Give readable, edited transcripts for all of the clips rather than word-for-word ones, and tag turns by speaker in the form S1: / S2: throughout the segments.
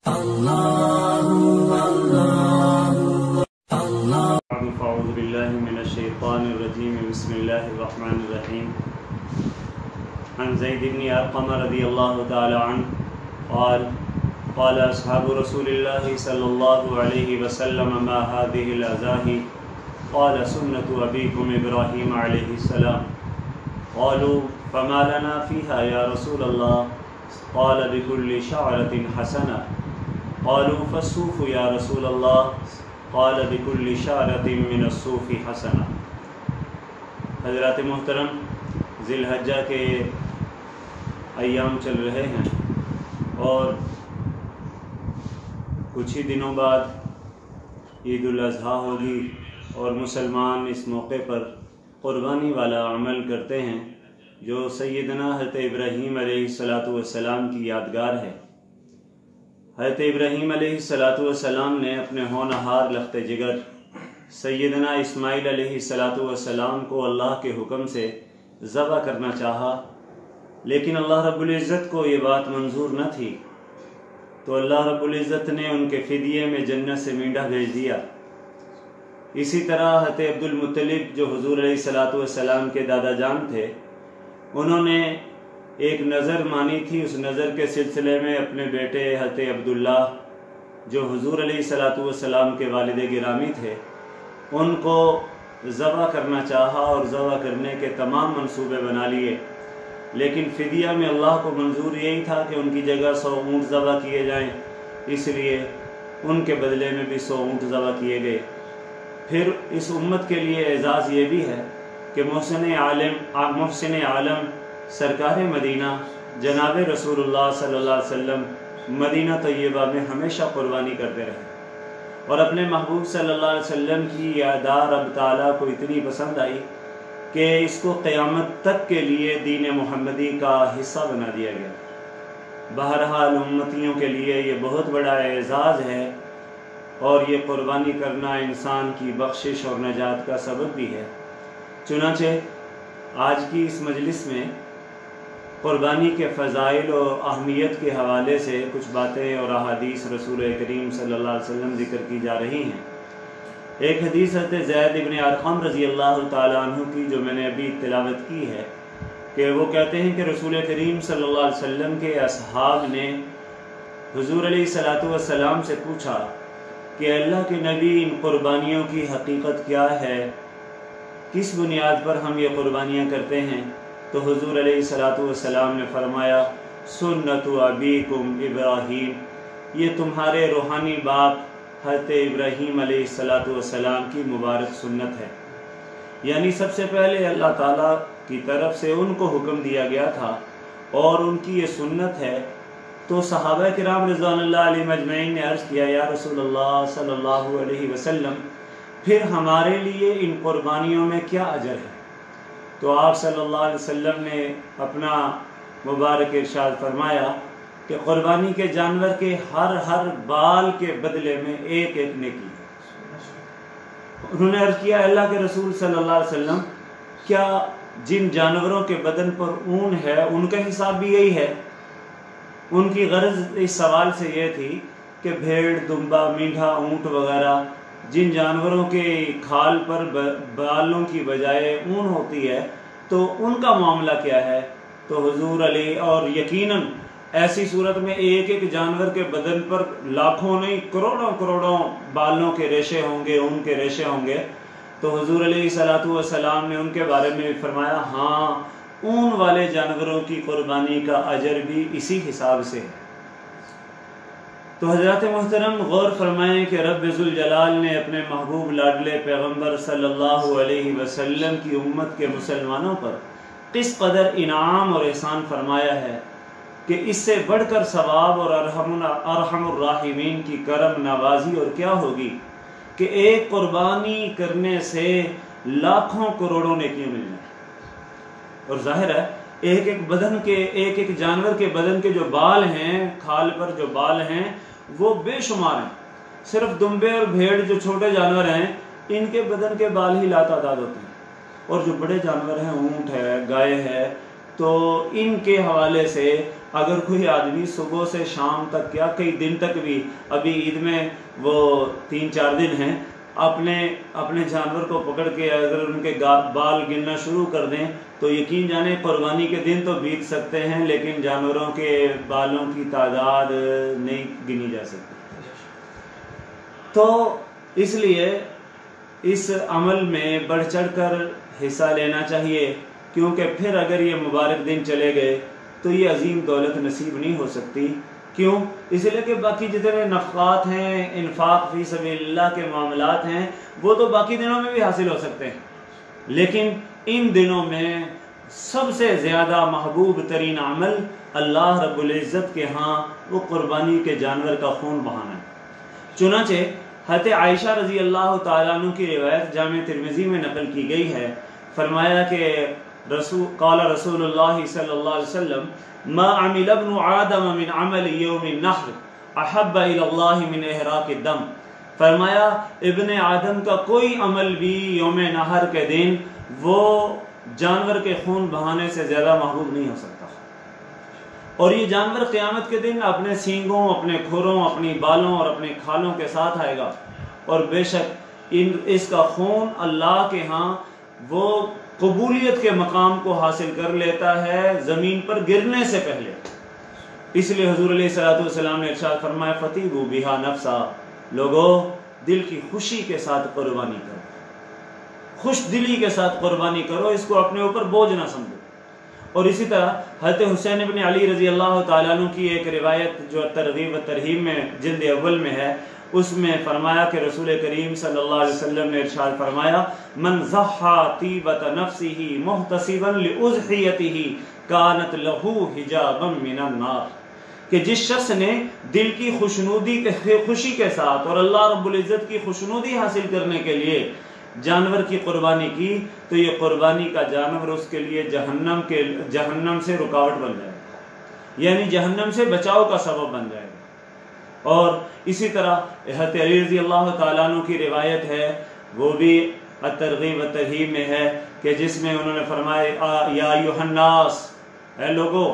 S1: أعوذ بالله من الشيطان الرجيم بسم الله الرحمن الرحيم عن زيد بن أرقم رضي الله تعالى عنه قال أصحاب رسول الله صلى الله عليه وسلم ما هذه الأزاهي قال سنة أبيكم إبراهيم عليه السلام قالوا فما لنا فيها يا رسول الله قال بكل شعرة حسنة قالوا فالصوف يا رسول الله قال بكل شعرة من الصوف حسنة۔ حضرات محترم، ذی الحجہ کے ایام چل رہے ہیں اور کچھ ہی دنوں بعد عید الاضحیٰ ہوگی اور مسلمان اس موقع پر قربانی والا عمل کرتے ہیں جو سیدنا حضرت ابراہیم علیہ السلام کی یادگار ہے۔ حضرت ابراہیم علیہ السلام نے اپنے ہونہار لخت جگر سیدنا اسماعیل علیہ السلام کو اللہ کے حکم سے ذبح کرنا چاہا، لیکن اللہ رب العزت کو یہ بات منظور نہ تھی، تو اللہ رب العزت نے ان کے فدیے میں جنت سے مینڈھا بھیج دیا۔ اسی طرح حضرت عبد المطلب جو حضور علیہ السلام کے دادا جان تھے، انہوں نے ایک نظر مانی تھی، اس نظر کے سلسلے میں اپنے بیٹے حضرت عبداللہ جو حضور علیہ السلام کے والد گرامی تھے ان کو ذبح کرنا چاہا اور ذبح کرنے کے تمام منصوبے بنا لیے، لیکن فدیہ میں اللہ کو منظور یہی تھا کہ ان کی جگہ 100 اونٹ ذبح کیے جائیں، اس لیے ان کے بدلے میں بھی 100 اونٹ ذبح کیے گئے۔ پھر اس امت کے لیے اعزاز یہ بھی ہے کہ محسن عالم سرکار مدینہ جناب رسول اللہ صلی اللہ علیہ وسلم مدینہ طیبہ میں ہمیشہ قربانی کرتے رہے، اور اپنے محبوب صلی اللہ علیہ وسلم کی ادا رب تعالیٰ کو اتنی پسند آئی کہ اس کو قیامت تک کے لیے دین محمدی کا حصہ بنا دیا گیا۔ بہرحال امتیوں کے لیے یہ بہت بڑا اعزاز ہے، اور یہ قربانی کرنا انسان کی بخشش اور نجات کا سبب بھی ہے۔ چنانچہ آج کی اس مجلس میں قربانی کے فضائل و اہمیت کے حوالے سے کچھ باتیں اور احادیث رسول کریم صلی اللہ علیہ وسلم ذکر کی جا رہی ہیں۔ ایک حدیث حضرت زید بن ارقم رضی اللہ تعالیٰ عنہ کی جو میں نے ابھی تلاوت کی ہے کہ وہ کہتے ہیں کہ رسول کریم صلی اللہ علیہ وسلم کے اصحاب نے حضور علیہ السلام سے پوچھا کہ اللہ کے نبی ان قربانیوں کی حقیقت کیا ہے، کس بنیاد پر ہم یہ قربانیاں کرتے ہیں؟ تو حضور علیہ السلام نے فرمایا سنت ابیکم ابراہیم، یہ تمہارے روحانی باپ حضرت ابراہیم علیہ السلام کی مبارک سنت ہے۔ یعنی سب سے پہلے اللہ تعالیٰ کی طرف سے ان کو حکم دیا گیا تھا اور ان کی یہ سنت ہے۔ تو صحابہ کرام رضوان اللہ علیہ مجمعین نے عرض کیا یا رسول اللہ صلی اللہ علیہ وسلم پھر ہمارے لیے ان قربانیوں میں کیا اجر ہے؟ تو آپ صلی اللہ علیہ وسلم نے اپنا مبارک ارشاد فرمایا کہ قربانی کے جانور کے ہر بال کے بدلے میں ایک نیکی۔ انہوں نے عرض کیا اللہ کے رسول صلی اللہ علیہ وسلم کیا جن جانوروں کے بدن پر اون ہے ان کا حساب بھی یہی ہے؟ ان کی غرض اس سوال سے یہ تھی کہ بھیڑ، دمبا، مینڈھا، اونٹ وغیرہ جن جانوروں کے کھال پر بالوں کی بجائے اون ہوتی ہے تو ان کا معاملہ کیا ہے؟ تو حضور علیہ اور یقیناً ایسی صورت میں ایک جانور کے بدن پر لاکھوں نہیں کروڑوں بالوں کے ریشے ہوں گے، اون کے ریشے ہوں گے۔ تو حضور علیہ السلام نے ان کے بارے میں بھی فرمایا ہاں اون والے جانوروں کی قربانی کا اجر بھی اسی حساب سے ہے۔ تو حضرات محترم غور فرمائیں کہ رب ذوالجلال نے اپنے محبوب لاڈلے پیغمبر صلی اللہ علیہ وسلم کی امت کے مسلمانوں پر کس قدر انعام اور احسان فرمایا ہے کہ اس سے بڑھ کر ثواب اور ارحم الراحمین کی کرم نوازی اور کیا ہوگی کہ ایک قربانی کرنے سے لاکھوں کروڑوں نیکیاں مل جائیں۔ اور ظاہر ہے ایک جانور کے بدن کے جو بال ہیں، کھال پر جو بال ہیں وہ بے شمار ہیں۔ صرف دمبے اور بھیڑ جو چھوٹے جانور ہیں ان کے بدن کے بال ہی لاتعداد ہوتے ہیں، اور جو بڑے جانور ہیں اونٹ ہے، گائے ہے، تو ان کے حوالے سے اگر کوئی آدمی صبح سے شام تک یا کئی دن تک بھی، ابھی عید میں وہ 3-4 دن ہیں، اپنے جانور کو پکڑ کے اگر ان کے بال گننا شروع کر دیں تو یقین جانیں قربانی کے دن تو بیت سکتے ہیں لیکن جانوروں کے بالوں کی تعداد نہیں گنی جا سکتی۔ تو اس لیے اس عمل میں بڑھ چڑھ کر حصہ لینا چاہیے، کیونکہ پھر اگر یہ مبارک دن چلے گئے تو یہ عظیم دولت نصیب نہیں ہو سکتی۔ کیوں؟ اس لیے کہ باقی جتنے نفقات ہیں، انفاق فی سبیل اللہ کے معاملات ہیں، وہ تو باقی دنوں میں بھی حاصل ہو سکتے ہیں، لیکن ان دنوں میں سب سے زیادہ محبوب ترین عمل اللہ رب العزت کے ہاں وہ قربانی کے جانور کا خون بہانا ہے۔ چنانچہ حضرت عائشہ رضی اللہ تعالیٰ عنہ کی روایت جامع ترمذی میں نقل کی گئی ہے، فرمایا کہ قال رسول اللہ صلی اللہ علیہ وسلم ما عمل ابن آدم من عمل یوم النحر احب الی اللہ من احراق الدم، فرمایا ابن آدم کا کوئی عمل بھی یوم نحر کے دن وہ جانور کے خون بہانے سے زیادہ محبوب نہیں ہو سکتا، اور یہ جانور قیامت کے دن اپنے سینگوں، اپنے کھروں، اپنی بالوں اور اپنے کھالوں کے ساتھ آئے گا، اور بے شک اس کا خون اللہ کے ہاں وہ قبولیت کے مقام کو حاصل کر لیتا ہے زمین پر گرنے سے پہلے۔ اس لیے حضور علیہ الصلوۃ والسلام نے ارشاد فرمایا فطیبوا بہا نفسا، لوگو دل کی خوشی کے ساتھ قربانی کرو، خوش دلی کے ساتھ قربانی کرو، اس کو اپنے اوپر بوجھ نہ سمجھو۔ اور اسی طرح حضرت حسین ابن علی رضی اللہ تعالیٰ عنہ کی ایک روایت جو ترغیب و ترہیب میں جلد اول میں ہے، اس میں فرمایا کہ رسول کریم صلی اللہ علیہ وسلم نے ارشاد فرمایا من ضحى طیبۃ نفسہ محتسبا لأضحیتہ کانت لہ حجابا من النار، کہ جس شخص نے دل کی خوشی کے ساتھ اور اللہ رب العزت کی خوشنودی حاصل کرنے کے لیے جانور کی قربانی کی تو یہ قربانی کا جانور اس کے لیے جہنم سے رکاوٹ بن جائے گا، یعنی جہنم سے بچاؤ کا سبب بن جائے گا۔ اور اسی طرح حضرت علی رضی اللہ تعالیٰ عنہ کی روایت ہے، وہ بھی الترغیب والترہیب میں ہے، کہ جس میں انہوں نے فرمایا یا ایھا الناس، اے لوگو،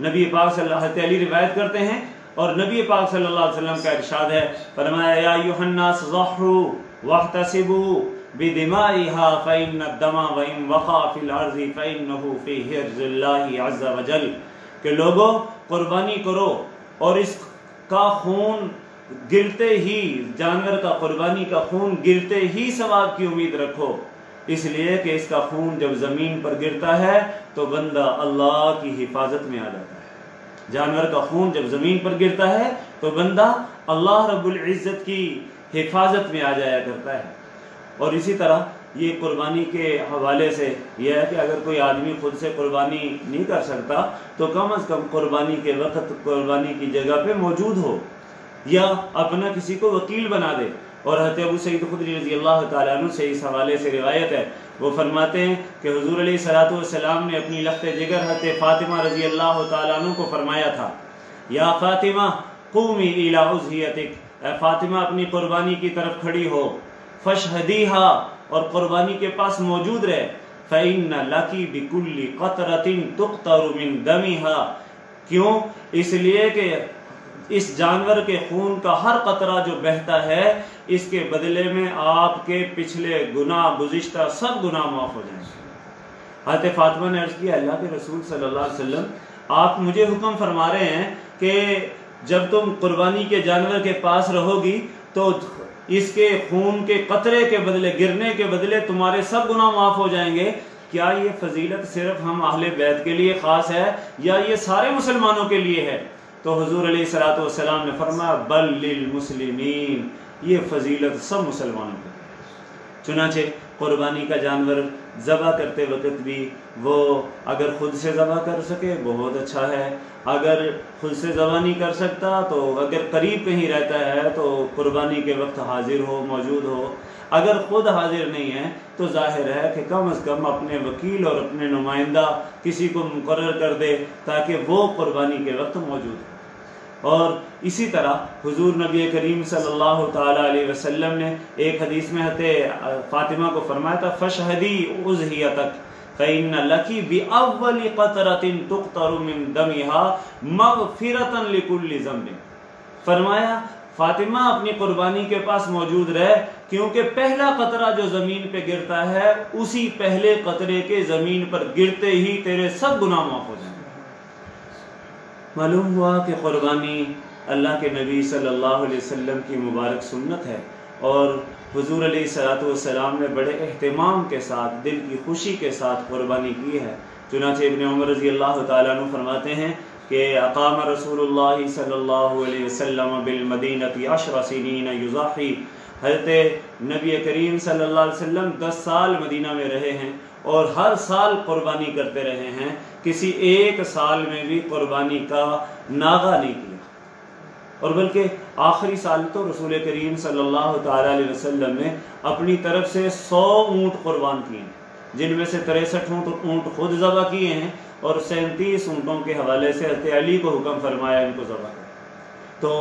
S1: نبی پاک صلی اللہ علیہ وسلم، حضرت علی روایت کرتے ہیں اور نبی پاک صلی اللہ علیہ وسلم کا ارشاد ہے، فرمایا یا ایھا الناس ضحوا واحتسبوا بدمائها فإن الدم وإن وقع في الأرض فإنه في حرز اللہ عز وجل، کہ لوگو قربانی کرو اور اس کا خون گرتے ہی، جانور کا قربانی کا خون گرتے ہی ثواب کی امید رکھو، اس لیے کہ اس کا خون جب زمین پر گرتا ہے تو بندہ اللہ کی حفاظت میں آ جاتا ہے۔ جانور کا خون جب زمین پر گرتا ہے تو بندہ اللہ رب العزت کی حفاظت میں آ جایا کرتا ہے۔ اور اسی طرح یہ قربانی کے حوالے سے یہ ہے کہ اگر کوئی آدمی خود سے قربانی نہیں کر سکتا تو کم از کم قربانی کے وقت قربانی کی جگہ پہ موجود ہو یا اپنا کسی کو وکیل بنا دے۔ اور حضرت ابو سعید خدری رضی اللہ تعالیٰ عنہ سے اس حوالے سے روایت ہے، وہ فرماتے ہیں کہ حضور علیہ الصلوۃ والسلام نے اپنی لخت جگر حضرت فاطمہ رضی اللہ تعالیٰ عنہ کو فرمایا تھا، یا فاطمہ قومی الی اضحیتک، اے فاطمہ اپنی قربانی کی طرف کھڑی ہو، فاشہدیہا، اور قربانی کے پاس موجود رہے، فإن لکی بکل قطرۃ تقطر من دمہا، کیوں؟ اس لیے کہ اس جانور کے خون کا ہر قطرہ جو بہتا ہے اس کے بدلے میں آپ کے پچھلے گناہ، گزشتہ سب گناہ معاف ہو جائیں گے۔ حضرت فاطمہ نے عرض کیا اللہ کے رسول صلی اللہ علیہ وسلم، آپ مجھے حکم فرما رہے ہیں کہ جب تم قربانی کے جانور کے پاس رہو گی تو اس کے خون کے قطرے کے بدلے، گرنے کے بدلے تمہارے سب گناہ معاف ہو جائیں گے؟ کیا یہ فضیلت صرف ہم اہل بیت کے لیے خاص ہے یا یہ سارے مسلمانوں کے لیے ہے؟ تو حضور علیہ الصلوۃ والسلام نے فرمایا بل للمسلمین، یہ فضیلت سب مسلمانوں کے لیے۔ چنانچہ قربانی کا جانور ذبح کرتے وقت بھی وہ اگر خود سے ذبح کر سکے بہت اچھا ہے، اگر خود سے ذبح نہیں کر سکتا تو اگر قریب کہیں رہتا ہے تو قربانی کے وقت حاضر ہو، موجود ہو، اگر خود حاضر نہیں ہے تو ظاہر ہے کہ کم از کم اپنے وکیل اور اپنے نمائندہ کسی کو مقرر کر دے تاکہ وہ قربانی کے وقت موجود ہو۔ اور اسی طرح حضور نبی کریم صلی اللہ تعالیٰ علیہ وسلم نے ایک حدیث میں حضرت فاطمہ کو فرمایا تھا فشہدی اضحیتک، فَإِنَّ لَكِ بِأَوَّلِ قَطْرَةٍ تُقْطَرُ مِن دَمِهَا مَغْفِرَةً لِكُلِّ ذَنبٍ۔ فرمایا فاطمہ اپنی قربانی کے پاس موجود رہے، کیونکہ پہلا قطرہ جو زمین پہ گرتا ہے اسی پہلے قطرے کے زمین پر گرتے ہی تیرے سب گناہ معاف ہو جائیں۔ معلوم ہوا کہ قربانی اللہ کے نبی صلی اللہ علیہ وسلم کی مبارک سنت ہے، اور حضور علیہ الصلوۃ والسلام نے بڑے اہتمام کے ساتھ، دل کی خوشی کے ساتھ قربانی کی ہے۔ چنانچہ ابن عمر رضی اللہ تعالیٰ عنہ فرماتے ہیں کہ اقام رسول اللہ صلی اللہ علیہ وسلم بالمدینہ 10 سنین یضحی، حضرت نبی کریم صلی اللہ علیہ وسلم 10 سال مدینہ میں رہے ہیں اور ہر سال قربانی کرتے رہے ہیں، کسی ایک سال میں بھی قربانی کا ناغہ نہیں کیا، اور بلکہ آخری سال تو رسول کریم صلی اللہ تعالیٰ علیہ وسلم نے اپنی طرف سے 100 اونٹ قربان کیے ہیں، جن میں سے 63 اونٹ خود ذبح کیے ہیں، اور 37 اونٹوں کے حوالے سے حضرت علی کو حکم فرمایا ان کو ذبح کریں۔ تو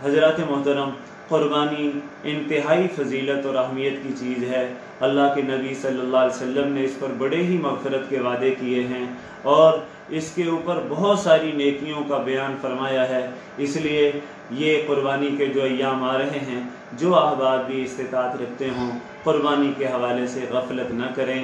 S1: حضرات محترم، قربانی انتہائی فضیلت اور اہمیت کی چیز ہے۔ اللہ کے نبی صلی اللہ علیہ وسلم نے اس پر بڑے ہی مغفرت کے وعدے کیے ہیں، اور اس کے اوپر بہت ساری نیکیوں کا بیان فرمایا ہے۔ اس لیے یہ قربانی کے جو ایام آ رہے ہیں، جو احباب بھی استطاعت رکھتے ہوں قربانی کے حوالے سے غفلت نہ کریں،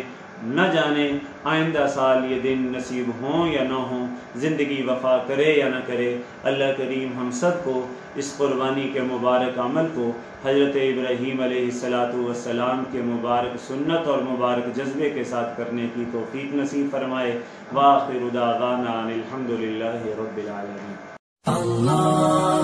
S1: نہ جانے آئندہ سال یہ دن نصیب ہوں یا نہ ہوں، زندگی وفا کرے یا نہ کرے۔ اللہ کریم ہم سب کو اس قربانی کے مبارک عمل کو حضرت ابراہیم علیہ السلام کے مبارک سنت اور مبارک جذبے کے ساتھ کرنے کی توفیق نصیب فرمائے۔ وآخر دعوانا ان الحمد للہ رب العالمین۔ اللہ